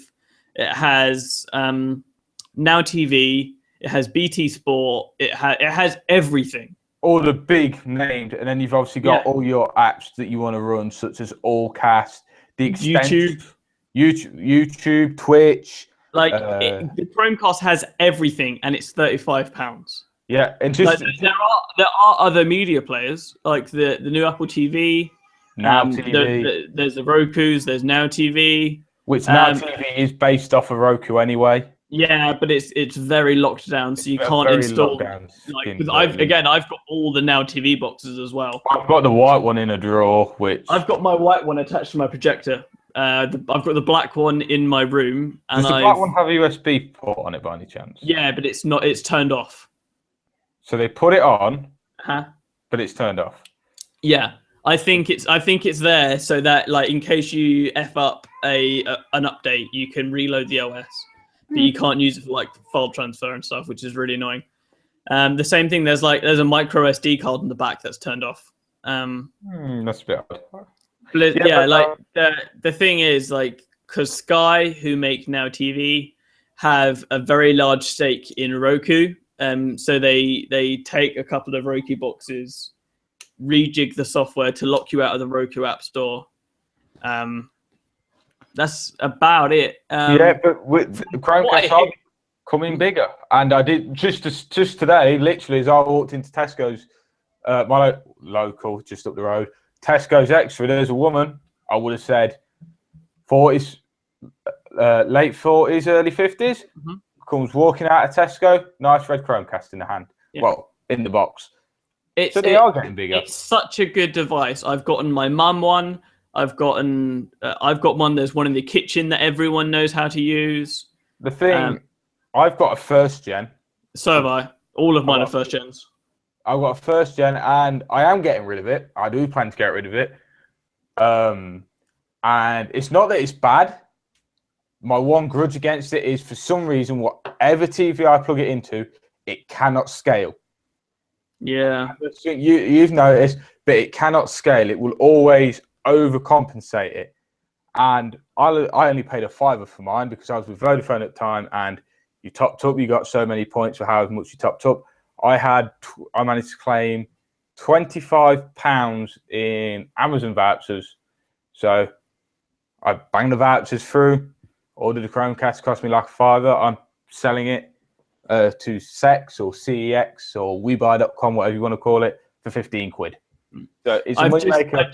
It has Now TV. It has BT Sport. It has everything. All the big named, and then you've obviously got all your apps that you want to run, such as Allcast, the YouTube, Twitch. Like the Chromecast has everything, and it's £35. Yeah, and just there are other media players like the new Apple TV. Now TV. There's the Roku's. There's Now TV. Which Now TV is based off of Roku anyway. Yeah, but it's very locked down, so you can't install. Because I've got all the Now TV boxes as well. I've got the white one in a drawer, which I've got my white one attached to my projector. I've got the black one in my room. And does the black one have a USB port on it by any chance? Yeah, but it's not. It's turned off. So they put it on, but it's turned off. Yeah, I think it's there so that, like, in case you f up an update, you can reload the OS. But you can't use it for like file transfer and stuff, which is really annoying. The same thing. There's a micro SD card in the back that's turned off. That's a bit odd. The thing is, like, because Sky, who make Now TV, have a very large stake in Roku. So they take a couple of Roku boxes, rejig the software to lock you out of the Roku App Store. That's about it. But with coming bigger. And I did just today, literally, as I walked into Tesco's, my local, just up the road, Tesco's Extra, there's a woman, I would have said 40s, late 40s, early 50s, comes walking out of Tesco, nice red Chromecast in the hand. Yeah. Well, in the box. So they are getting bigger. It's such a good device. I've gotten my mum one. I've got one. There's one in the kitchen that everyone knows how to use. The thing, I've got a first gen. So have I. All of mine are first gens. I've got a first gen, and I am getting rid of it. I do plan to get rid of it. And it's not that it's bad. My one grudge against it is, for some reason, whatever TV I plug it into, it cannot scale. Yeah. You've noticed, but it cannot scale. It will always overcompensate it. And I only paid £5 for mine because I was with Vodafone at the time, and you topped up, you got so many points for how much you topped up. I managed to claim £25 in Amazon vouchers. So I banged the vouchers through, ordered a Chromecast, cost me like £5. I'm selling it to Sex or CEX or WeBuy.com, whatever you want to call it, for £15. So it's a money maker.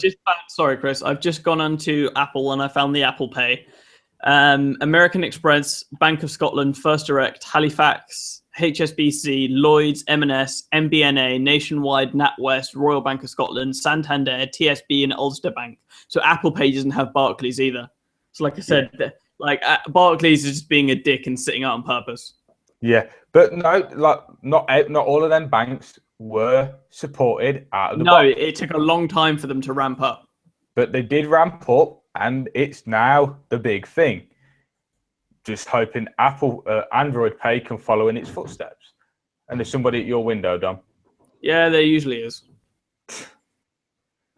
Sorry, Chris. I've just gone onto Apple and I found the Apple Pay. American Express, Bank of Scotland, First Direct, Halifax, HSBC, Lloyds, M&S, MBNA, Nationwide, NatWest, Royal Bank of Scotland, Santander, TSB, and Ulster Bank. So Apple Pay doesn't have Barclays either. So like I said, Barclays is just being a dick and sitting out on purpose. Yeah, but no, not all of them banks were supported out of the box. It took a long time for them to ramp up. But they did ramp up, and it's now the big thing. Just hoping Apple Android Pay can follow in its footsteps. And there's somebody at your window, Dom. Yeah, there usually is.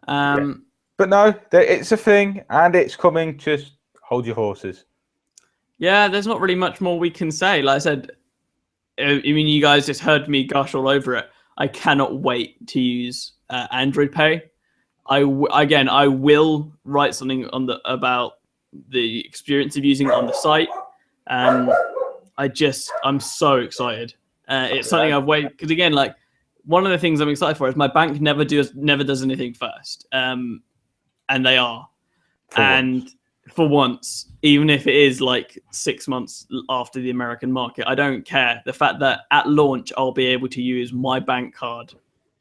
Yeah. But no, it's a thing, and it's coming. Just hold your horses. Yeah, there's not really much more we can say. Like I said, I mean, you guys just heard me gush all over it. I cannot wait to use Android Pay. I will write something about the experience of using it on the site. I'm so excited. It's something I've waited, because again, like, one of the things I'm excited for is my bank never does anything first, and they are. For once, even if it is like 6 months after the American market, I don't care. The fact that at launch I'll be able to use my bank card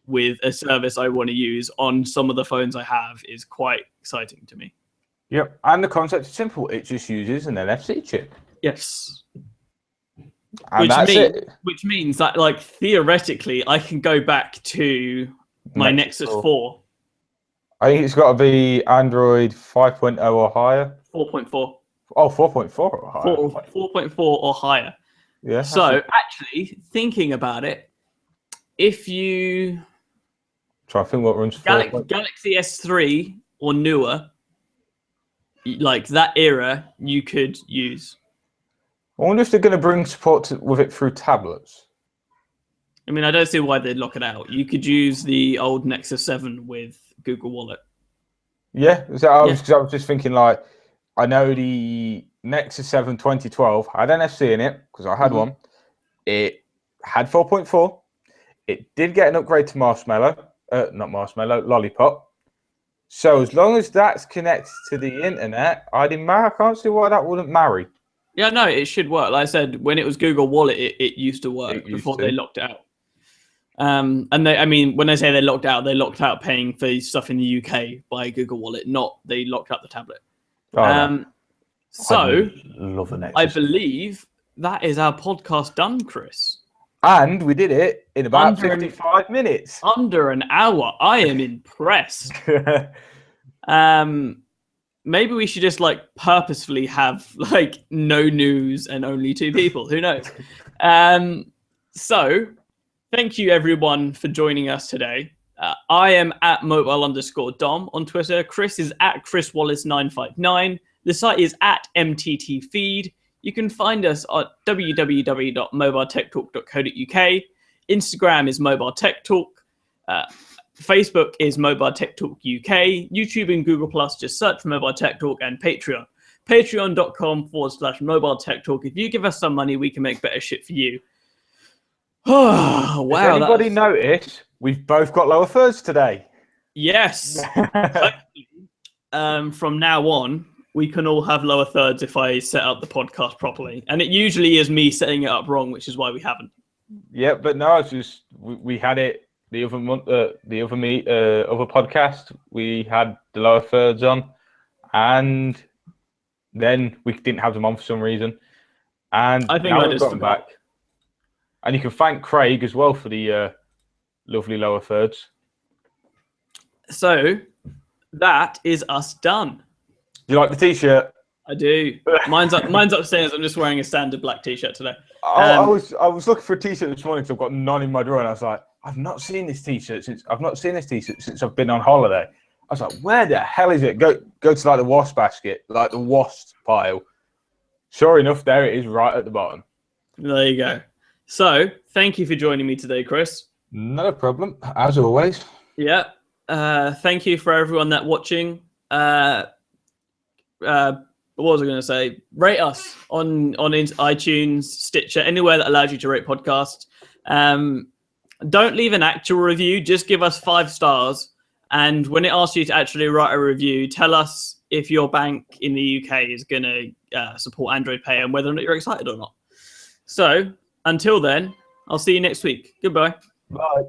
with a service I want to use on some of the phones I have is quite exciting to me. Yep, and the concept is simple. It just uses an NFC chip. Yes. And which means that, like, theoretically, I can go back to my Nexus 4. I think it's got to be Android 5.0 or higher. 4.4. Oh, 4.4 or higher. 4.4 or higher. Yeah. So, actually, thinking about it, if you... Try to think what runs Galaxy S3 or newer, like that era, you could use. I wonder if they're going to bring support with it through tablets. I mean, I don't see why they'd lock it out. You could use the old Nexus 7 with Google Wallet. Yeah, I was just thinking, like, I know the Nexus 7 2012 had NFC in it because I had one. It had 4.4. It did get an upgrade to Lollipop. So as long as that's connected to the internet, I can't see why that wouldn't marry. Yeah, no, it should work. Like I said, when it was Google Wallet, it used to work before they locked it out. And when I say they locked out paying for stuff in the UK by Google Wallet, not they locked out the tablet. So love an I believe that is our podcast done, Chris. And we did it in about 55 minutes. Under an hour. I am impressed. Maybe we should just like purposefully have like no news and only 2 people. Who knows? So thank you everyone for joining us today. I am at mobile_Dom on Twitter. Chris is at ChrisWallace959. The site is at MTTFeed. You can find us at www.mobiletechtalk.co.uk. Instagram is MobileTechTalk. Facebook is MobileTechTalk UK. YouTube and Google Plus, just search for MobileTechTalk, and Patreon. Patreon.com/MobileTechTalk. If you give us some money, we can make better shit for you. Oh, wow. Did anybody notice we've both got lower thirds today? Yes. From now on, we can all have lower thirds if I set up the podcast properly. And it usually is me setting it up wrong, which is why we haven't. Yeah, but no, it's just we had it the other month, other podcast. We had the lower thirds on, and then we didn't have them on for some reason. And I think now I we've just got them back. And you can thank Craig as well for the lovely lower thirds. So that is us done. Do you like the t-shirt? I do. Mine's upstairs. I'm just wearing a standard black t-shirt today. I was looking for a t-shirt this morning because I've got none in my drawer, and I was like, I've not seen this t-shirt since I've been on holiday. I was like, where the hell is it? Go to like the wash basket, like the washed pile. Sure enough, there it is, right at the bottom. There you go. So thank you for joining me today, Chris. Not a problem, as always. Yeah. Thank you for everyone that watching. What was I going to say? Rate us on iTunes, Stitcher, anywhere that allows you to rate podcasts. Don't leave an actual review. Just give us 5 stars. And when it asks you to actually write a review, tell us if your bank in the UK is going to support Android Pay and whether or not you're excited or not. So until then, I'll see you next week. Goodbye. Bye.